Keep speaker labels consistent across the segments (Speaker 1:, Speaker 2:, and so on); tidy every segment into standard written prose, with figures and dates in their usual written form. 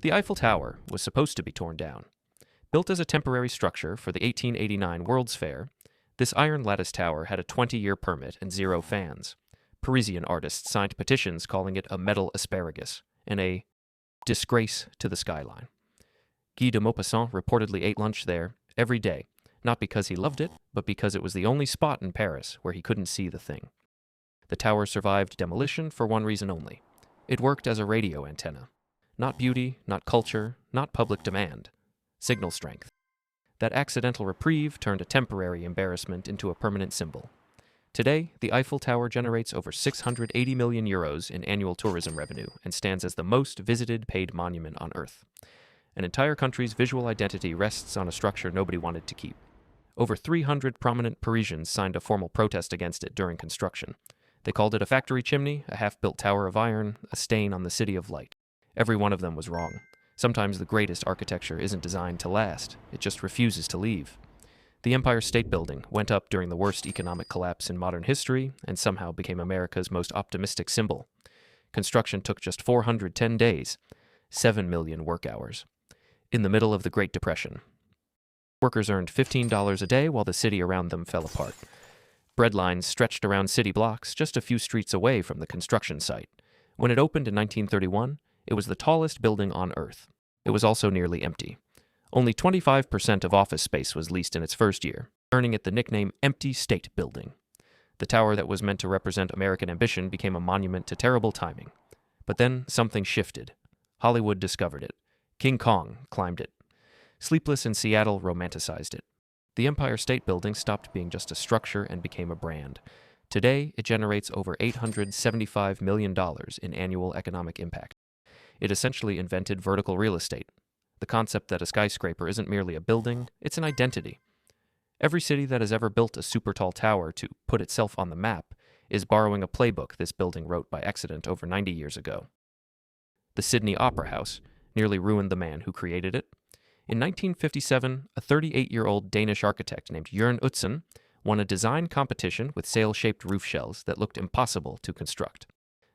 Speaker 1: The Eiffel Tower was supposed to be torn down. Built as a temporary structure for the 1889 World's Fair, this iron lattice tower had a 20-year permit and 0 fans. Parisian artists signed petitions calling it a metal asparagus and a disgrace to the skyline. Guy de Maupassant reportedly ate lunch there every day, not because he loved it, but because it was the only spot in Paris where he couldn't see the thing. The tower survived demolition for one reason only. It worked as a radio antenna. Not beauty, not culture, not public demand. Signal strength. That accidental reprieve turned a temporary embarrassment into a permanent symbol. Today, the Eiffel Tower generates over 680 million euros in annual tourism revenue and stands as the most visited paid monument on Earth. An entire country's visual identity rests on a structure nobody wanted to keep. Over 300 prominent Parisians signed a formal protest against it during construction. They called it a factory chimney, a half-built tower of iron, a stain on the city of light. Every one of them was wrong. Sometimes the greatest architecture isn't designed to last. It just refuses to leave. The Empire State Building went up during the worst economic collapse in modern history and somehow became America's most optimistic symbol. Construction took just 410 days, 7 million work hours. In the middle of the Great Depression. Workers earned $15 a day while the city around them fell apart. Bread lines stretched around city blocks just a few streets away from the construction site. When it opened in 1931, it was the tallest building on Earth. It was also nearly empty. Only 25% of office space was leased in its first year, earning it the nickname Empty State Building. The tower that was meant to represent American ambition became a monument to terrible timing. But then something shifted. Hollywood discovered it. King Kong climbed it. Sleepless in Seattle romanticized it. The Empire State Building stopped being just a structure and became a brand. Today, it generates over $875 million in annual economic impact. It essentially invented vertical real estate. The concept that a skyscraper isn't merely a building, it's an identity. Every city that has ever built a super tall tower to put itself on the map is borrowing a playbook this building wrote by accident over 90 years ago. The Sydney Opera House nearly ruined the man who created it. In 1957, a 38-year-old Danish architect named Jørn Utzon won a design competition with sail-shaped roof shells that looked impossible to construct.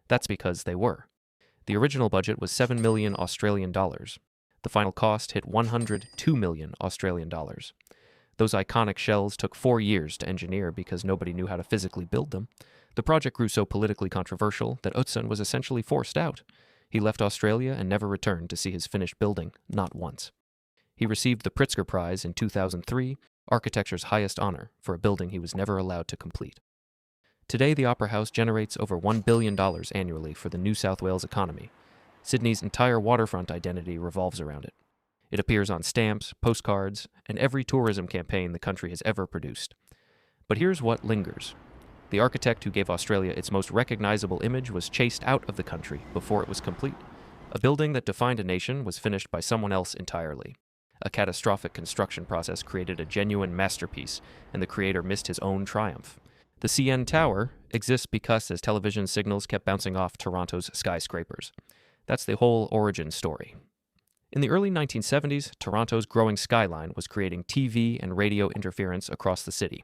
Speaker 1: That's because they were. The original budget was 7 million Australian dollars. The final cost hit 102 million Australian dollars. Those iconic shells took 4 years to engineer because nobody knew how to physically build them. The project grew so politically controversial that Utzon was essentially forced out. He left Australia and never returned to see his finished building, not once. He received the Pritzker Prize in 2003, architecture's highest honor, for a building he was never allowed to complete. Today, the Opera House generates over $1 billion annually for the New South Wales economy. Sydney's entire waterfront identity revolves around it. It appears on stamps, postcards, and every tourism campaign the country has ever produced. But here's what lingers. The architect who gave Australia its most recognizable image was chased out of the country before it was complete. A building that defined a nation was finished by someone else entirely. A catastrophic construction process created a genuine masterpiece, and the creator missed his own triumph. The CN Tower exists because as television signals kept bouncing off Toronto's skyscrapers. That's the whole origin story. In the early 1970s, Toronto's growing skyline was creating TV and radio interference across the city.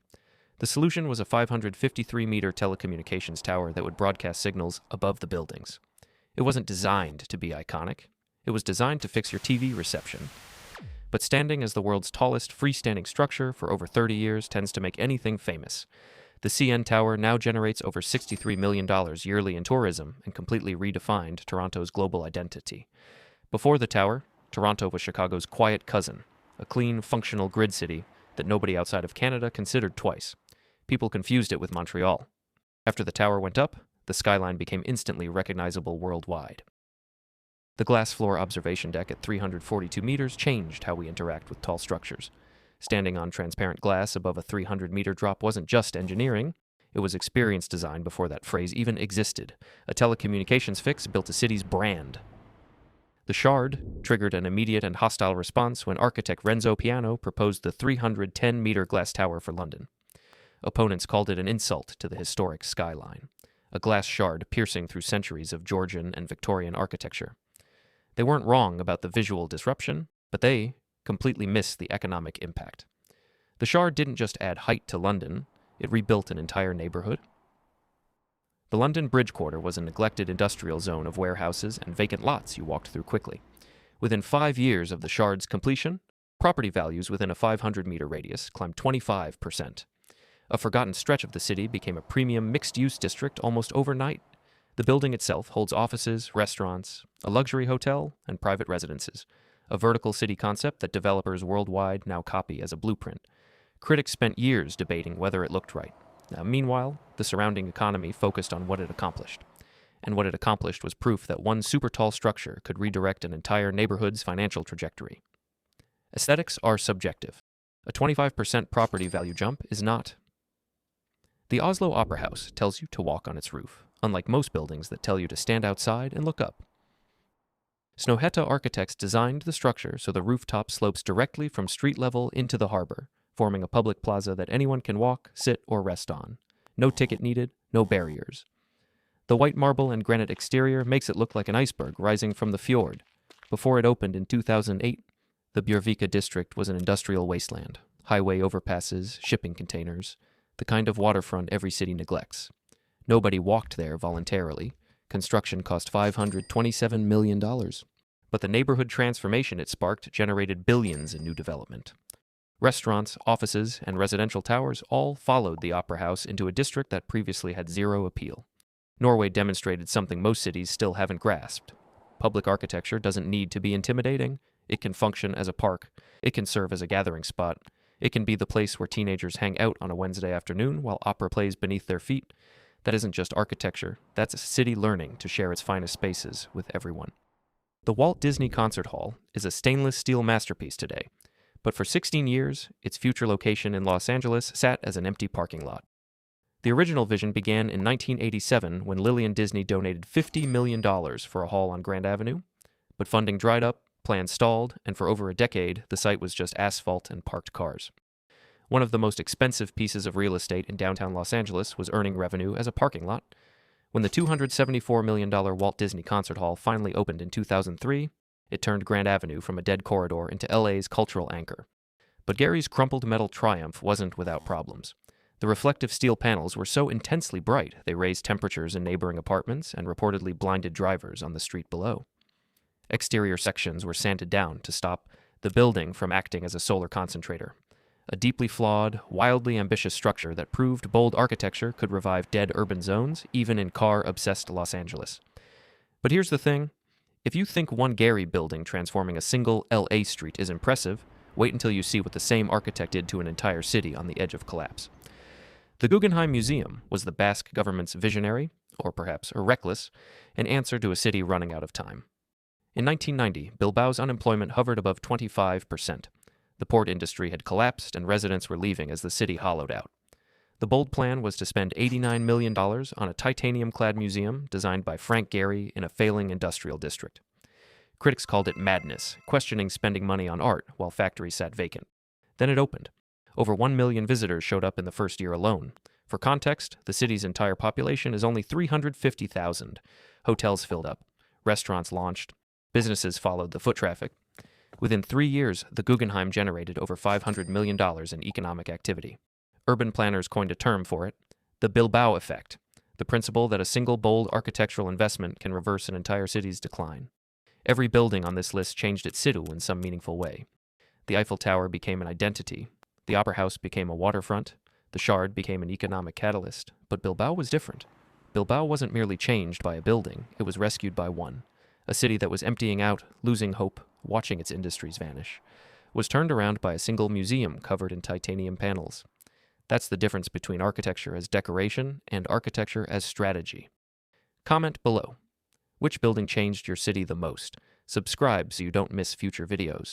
Speaker 1: The solution was a 553-meter telecommunications tower that would broadcast signals above the buildings. It wasn't designed to be iconic. It was designed to fix your TV reception. But standing as the world's tallest freestanding structure for over 30 years tends to make anything famous. The CN Tower now generates over $63 million yearly in tourism and completely redefined Toronto's global identity. Before the tower, Toronto was Chicago's quiet cousin, a clean, functional grid city that nobody outside of Canada considered twice. People confused it with Montreal. After the tower went up, the skyline became instantly recognizable worldwide. The glass floor observation deck at 342 meters changed how we interact with tall structures. Standing on transparent glass above a 300-meter drop wasn't just engineering. It was experience design before that phrase even existed. A telecommunications fix built a city's brand. The Shard triggered an immediate and hostile response when architect Renzo Piano proposed the 310-meter glass tower for London. Opponents called it an insult to the historic skyline, a glass shard piercing through centuries of Georgian and Victorian architecture. They weren't wrong about the visual disruption, but they completely missed the economic impact. The Shard didn't just add height to London, it rebuilt an entire neighborhood. The London Bridge Quarter was a neglected industrial zone of warehouses and vacant lots you walked through quickly. Within 5 years of the Shard's completion, property values within a 500-meter radius climbed 25%. A forgotten stretch of the city became a premium mixed-use district almost overnight. The building itself holds offices, restaurants, a luxury hotel, and private residences, a vertical city concept that developers worldwide now copy as a blueprint. Critics spent years debating whether it looked right. Now, meanwhile, the surrounding economy focused on what it accomplished. And what it accomplished was proof that one super-tall structure could redirect an entire neighborhood's financial trajectory. Aesthetics are subjective. A 25% property value jump is not. The Oslo Opera House tells you to walk on its roof, unlike most buildings that tell you to stand outside and look up. Snøhetta architects designed the structure so the rooftop slopes directly from street level into the harbor, forming a public plaza that anyone can walk, sit, or rest on. No ticket needed, no barriers. The white marble and granite exterior makes it look like an iceberg rising from the fjord. Before it opened in 2008, the Bjørvika district was an industrial wasteland. Highway overpasses, shipping containers, the kind of waterfront every city neglects. Nobody walked there voluntarily. Construction cost $527 million. But the neighborhood transformation it sparked generated billions in new development. Restaurants, offices, and residential towers all followed the Opera House into a district that previously had zero appeal. Norway demonstrated something most cities still haven't grasped. Public architecture doesn't need to be intimidating. It can function as a park. It can serve as a gathering spot. It can be the place where teenagers hang out on a Wednesday afternoon while opera plays beneath their feet. That isn't just architecture. That's a city learning to share its finest spaces with everyone. The Walt Disney Concert Hall is a stainless steel masterpiece today. But for 16 years, its future location in Los Angeles sat as an empty parking lot. The original vision began in 1987 when Lillian Disney donated $50 million for a hall on Grand Avenue. But funding dried up, plans stalled, and for over a decade, the site was just asphalt and parked cars. One of the most expensive pieces of real estate in downtown Los Angeles was earning revenue as a parking lot. When the $274 million Walt Disney Concert Hall finally opened in 2003, it turned Grand Avenue from a dead corridor into LA's cultural anchor. But Gary's crumpled metal triumph wasn't without problems. The reflective steel panels were so intensely bright they raised temperatures in neighboring apartments and reportedly blinded drivers on the street below. Exterior sections were sanded down to stop the building from acting as a solar concentrator. A deeply flawed, wildly ambitious structure that proved bold architecture could revive dead urban zones, even in car-obsessed Los Angeles. But here's the thing. If you think one Gary building transforming a single LA street is impressive, wait until you see what the same architect did to an entire city on the edge of collapse. The Guggenheim Museum was the Basque government's visionary, or perhaps a reckless, an answer to a city running out of time. In 1990, Bilbao's unemployment hovered above 25%. The port industry had collapsed and residents were leaving as the city hollowed out. The bold plan was to spend $89 million on a titanium-clad museum designed by Frank Gehry in a failing industrial district. Critics called it madness, questioning spending money on art while factories sat vacant. Then it opened. Over 1 million visitors showed up in the first year alone. For context, the city's entire population is only 350,000. Hotels filled up. Restaurants launched. Businesses followed the foot traffic. Within 3 years, the Guggenheim generated over $500 million in economic activity. Urban planners coined a term for it, the Bilbao effect, the principle that a single bold architectural investment can reverse an entire city's decline. Every building on this list changed its situ in some meaningful way. The Eiffel Tower became an identity. The Opera House became a waterfront. The Shard became an economic catalyst. But Bilbao was different. Bilbao wasn't merely changed by a building, it was rescued by one. A city that was emptying out, losing hope, watching its industries vanish, was turned around by a single museum covered in titanium panels. That's the difference between architecture as decoration and architecture as strategy. Comment below. Which building changed your city the most? Subscribe so you don't miss future videos.